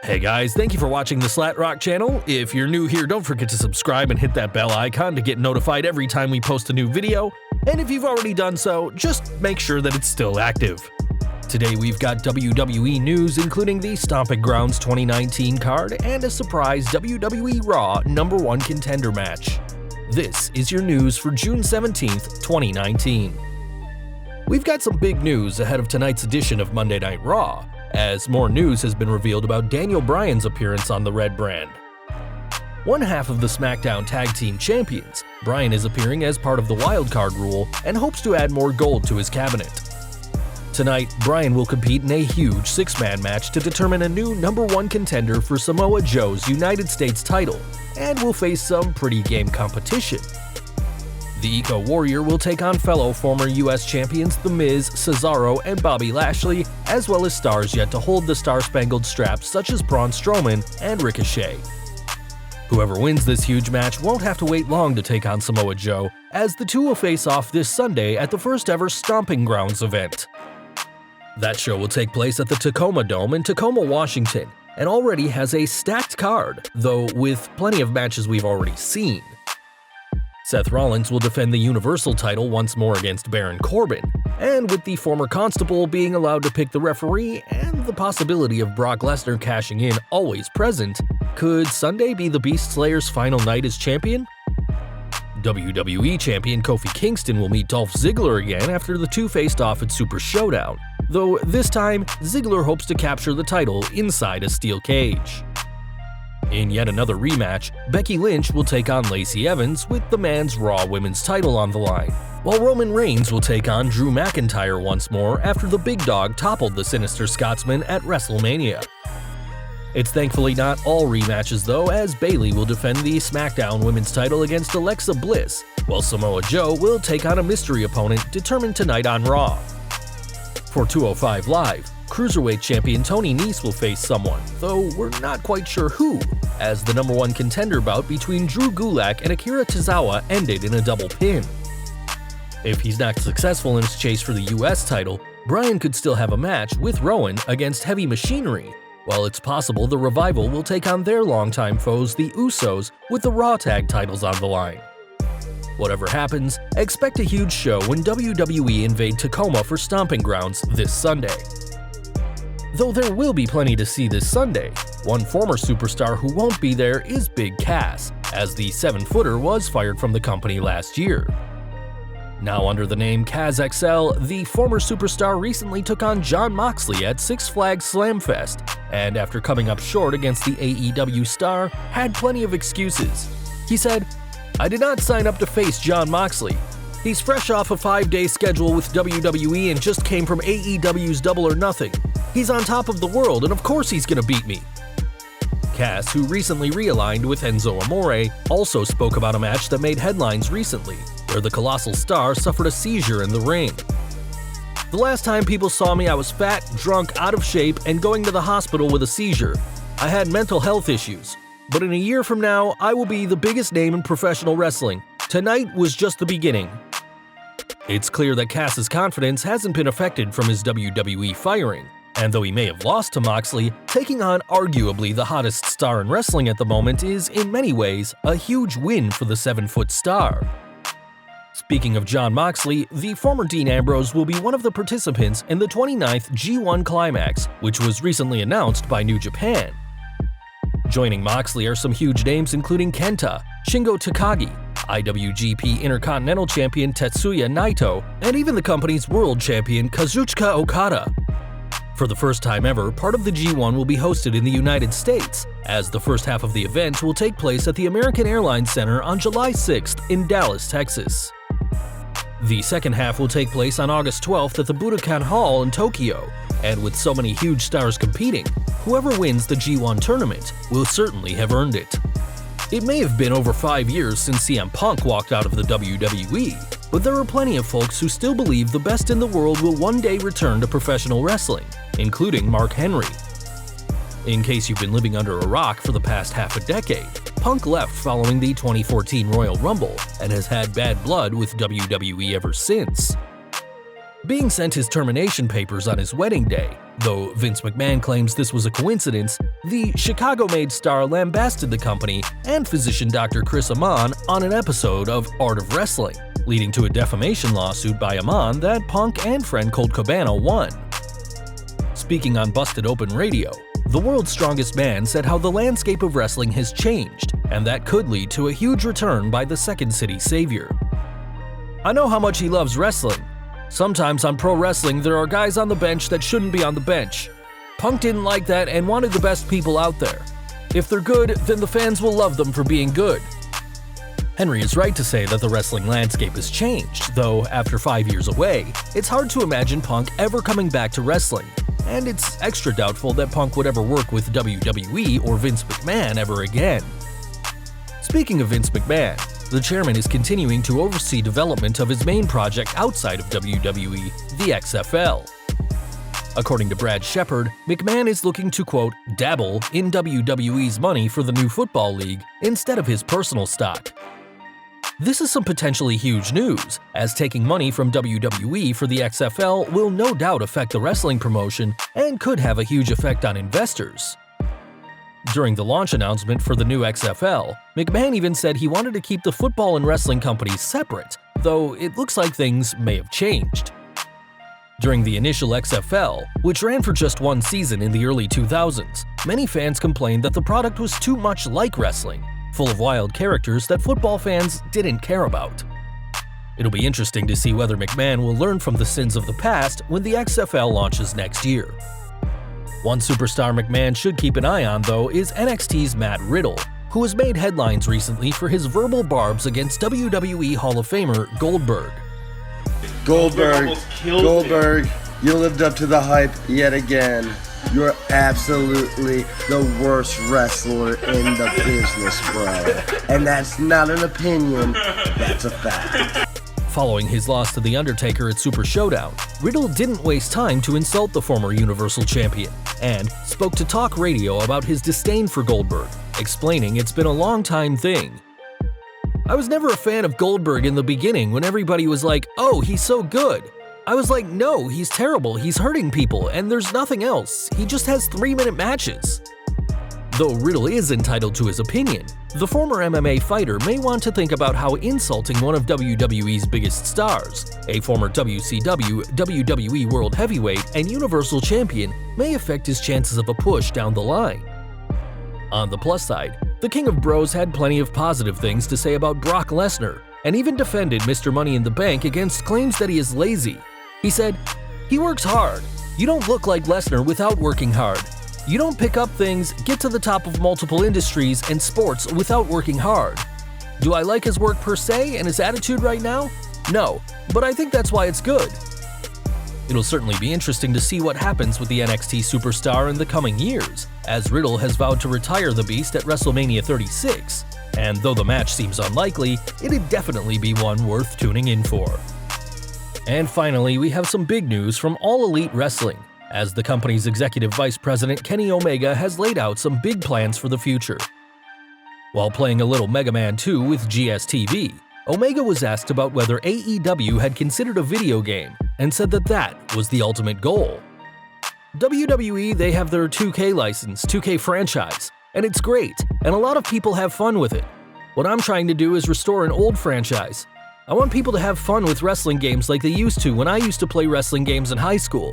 Hey guys, thank you for watching the Slat Rock channel. If you're new here, don't forget to subscribe and hit that bell icon to get notified every time we post a new video. And if you've already done so, just make sure that it's still active. Today we've got WWE news, including the Stomping Grounds 2019 card and a surprise WWE Raw #1 Contender match. This is your news for June 17th, 2019. We've got some big news ahead of tonight's edition of Monday Night Raw, as more news has been revealed about Daniel Bryan's appearance on the Red brand. One half of the SmackDown Tag Team Champions, Bryan is appearing as part of the wildcard rule and hopes to add more gold to his cabinet. Tonight, Bryan will compete in a huge six-man match to determine a new #1 contender for Samoa Joe's United States title, and will face some pretty game competition. The Eco Warrior will take on fellow former US champions The Miz, Cesaro, and Bobby Lashley, as well as stars yet to hold the Star-Spangled Strap such as Braun Strowman and Ricochet. Whoever wins this huge match won't have to wait long to take on Samoa Joe, as the two will face off this Sunday at the first ever Stomping Grounds event. That show will take place at the Tacoma Dome in Tacoma, Washington, and already has a stacked card, though with plenty of matches we've already seen. Seth Rollins will defend the Universal title once more against Baron Corbin, and with the former Constable being allowed to pick the referee and the possibility of Brock Lesnar cashing in always present, could Sunday be the Beast Slayer's final night as champion? WWE Champion Kofi Kingston will meet Dolph Ziggler again after the two faced off at Super Showdown, though this time Ziggler hopes to capture the title inside a steel cage. In yet another rematch, Becky Lynch will take on Lacey Evans with the Men's Raw Women's title on the line, while Roman Reigns will take on Drew McIntyre once more after the Big Dog toppled the Sinister Scotsman at WrestleMania. It's thankfully not all rematches though, as Bayley will defend the SmackDown Women's title against Alexa Bliss, while Samoa Joe will take on a mystery opponent determined tonight on Raw. For 205 Live, Cruiserweight Champion Tony Nese will face someone, though we're not quite sure who, as the #1 contender bout between Drew Gulak and Akira Tozawa ended in a double pin. If he's not successful in his chase for the US title, Bryan could still have a match with Rowan against Heavy Machinery, while it's possible the Revival will take on their longtime foes, the Usos, with the Raw Tag titles on the line. Whatever happens, expect a huge show when WWE invade Tacoma for Stomping Grounds this Sunday. Though there will be plenty to see this Sunday, one former superstar who won't be there is Big Cass, as the 7-footer was fired from the company last year. Now under the name Cass XL, the former superstar recently took on Jon Moxley at Six Flags Slam Fest, and after coming up short against the AEW star, had plenty of excuses. He said, "I did not sign up to face Jon Moxley. He's fresh off a 5-day schedule with WWE and just came from AEW's Double or Nothing. He's on top of the world, and of course he's gonna beat me." Cass, who recently realigned with Enzo Amore, also spoke about a match that made headlines recently, where the Colossal Star suffered a seizure in the ring. "The last time people saw me, I was fat, drunk, out of shape, and going to the hospital with a seizure. I had mental health issues. But in a year from now, I will be the biggest name in professional wrestling. Tonight was just the beginning." It's clear that Cass's confidence hasn't been affected from his WWE firing, and though he may have lost to Moxley, taking on arguably the hottest star in wrestling at the moment is, in many ways, a huge win for the 7-foot star. Speaking of Jon Moxley, the former Dean Ambrose will be one of the participants in the 29th G1 Climax, which was recently announced by New Japan. Joining Moxley are some huge names including Kenta, Shingo Takagi, IWGP Intercontinental Champion Tetsuya Naito, and even the company's world champion Kazuchika Okada. For the first time ever, part of the G1 will be hosted in the United States, as the first half of the event will take place at the American Airlines Center on July 6th in Dallas, Texas. The second half will take place on August 12th at the Budokan Hall in Tokyo, and with so many huge stars competing, whoever wins the G1 tournament will certainly have earned it. It may have been over 5 years since CM Punk walked out of the WWE, but there are plenty of folks who still believe the best in the world will one day return to professional wrestling, including Mark Henry. In case you've been living under a rock for the past half a decade, Punk left following the 2014 Royal Rumble and has had bad blood with WWE ever since. being sent his termination papers on his wedding day. Though Vince McMahon claims this was a coincidence, the Chicago-made star lambasted the company and physician Dr. Chris Amon on an episode of Art of Wrestling, leading to a defamation lawsuit by Amon that Punk and friend Colt Cabana won. Speaking on Busted Open Radio, the world's strongest man said how the landscape of wrestling has changed, and that could lead to a huge return by the Second City Savior. I know how much he loves wrestling. Sometimes on pro wrestling there are guys on the bench that shouldn't be on the bench. Punk didn't like that and wanted the best people out there. If they're good, then the fans will love them for being good. Henry is right to say that the wrestling landscape has changed, though after 5 years away, it's hard to imagine Punk ever coming back to wrestling, and it's extra doubtful that Punk would ever work with WWE or Vince McMahon ever again. Speaking of Vince McMahon, the chairman is continuing to oversee development of his main project outside of WWE, the XFL. According to Brad Shepard, McMahon is looking to, quote, dabble in WWE's money for the new football league instead of his personal stock. This is some potentially huge news, as taking money from WWE for the XFL will no doubt affect the wrestling promotion and could have a huge effect on investors. During the launch announcement for the new XFL, McMahon even said he wanted to keep the football and wrestling companies separate, though it looks like things may have changed. During the initial XFL, which ran for just one season in the early 2000s, many fans complained that the product was too much like wrestling, full of wild characters that football fans didn't care about. It'll be interesting to see whether McMahon will learn from the sins of the past when the XFL launches next year. One superstar McMahon should keep an eye on, though, is NXT's Matt Riddle, who has made headlines recently for his verbal barbs against WWE Hall of Famer Goldberg. Goldberg, you lived up to the hype yet again. You're absolutely the worst wrestler in the business, bro. And that's not an opinion, that's a fact. Following his loss to The Undertaker at Super Showdown, Riddle didn't waste time to insult the former Universal Champion, and spoke to talk radio about his disdain for Goldberg, explaining it's been a long-time thing. I was never a fan of Goldberg in the beginning when everybody was like, oh, he's so good. I was like, no, he's terrible, he's hurting people, and there's nothing else. He just has 3-minute matches. Though Riddle is entitled to his opinion, the former MMA fighter may want to think about how insulting one of WWE's biggest stars, a former WCW, WWE World Heavyweight, and Universal Champion, may affect his chances of a push down the line. On the plus side, the King of Bros had plenty of positive things to say about Brock Lesnar, and even defended Mr. Money in the Bank against claims that he is lazy. He said, "He works hard. You don't look like Lesnar without working hard. You don't pick up things, get to the top of multiple industries and sports without working hard. Do I like his work per se and his attitude right now? No, but I think that's why it's good." It'll certainly be interesting to see what happens with the NXT superstar in the coming years, as Riddle has vowed to retire the Beast at WrestleMania 36, and though the match seems unlikely, it'd definitely be one worth tuning in for. And finally, we have some big news from All Elite Wrestling, as the company's executive vice president Kenny Omega has laid out some big plans for the future. While playing a little Mega Man 2 with GSTV, Omega was asked about whether AEW had considered a video game, and said that that was the ultimate goal. WWE, they have their 2K license, 2K franchise, and it's great, and a lot of people have fun with it. What I'm trying to do is restore an old franchise. I want people to have fun with wrestling games like they used to when I used to play wrestling games in high school.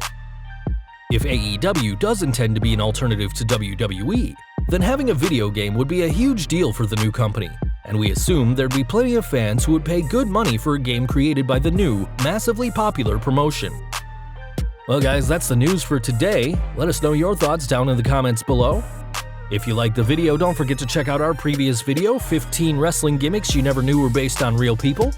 If AEW does intend to be an alternative to WWE, then having a video game would be a huge deal for the new company, and we assume there'd be plenty of fans who would pay good money for a game created by the new, massively popular promotion. Well guys, that's the news for today. Let us know your thoughts down in the comments below. If you liked the video, don't forget to check out our previous video, 15 wrestling gimmicks you never knew were based on real people.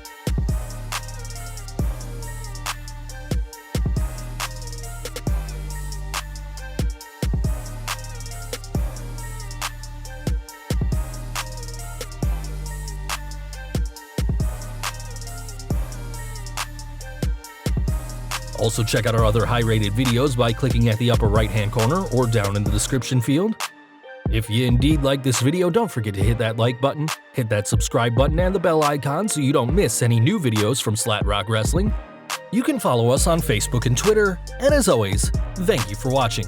Also check out our other high-rated videos by clicking at the upper right-hand corner or down in the description field. If you indeed like this video, don't forget to hit that like button, hit that subscribe button and the bell icon so you don't miss any new videos from Slat Rock Wrestling. You can follow us on Facebook and Twitter, and as always, thank you for watching.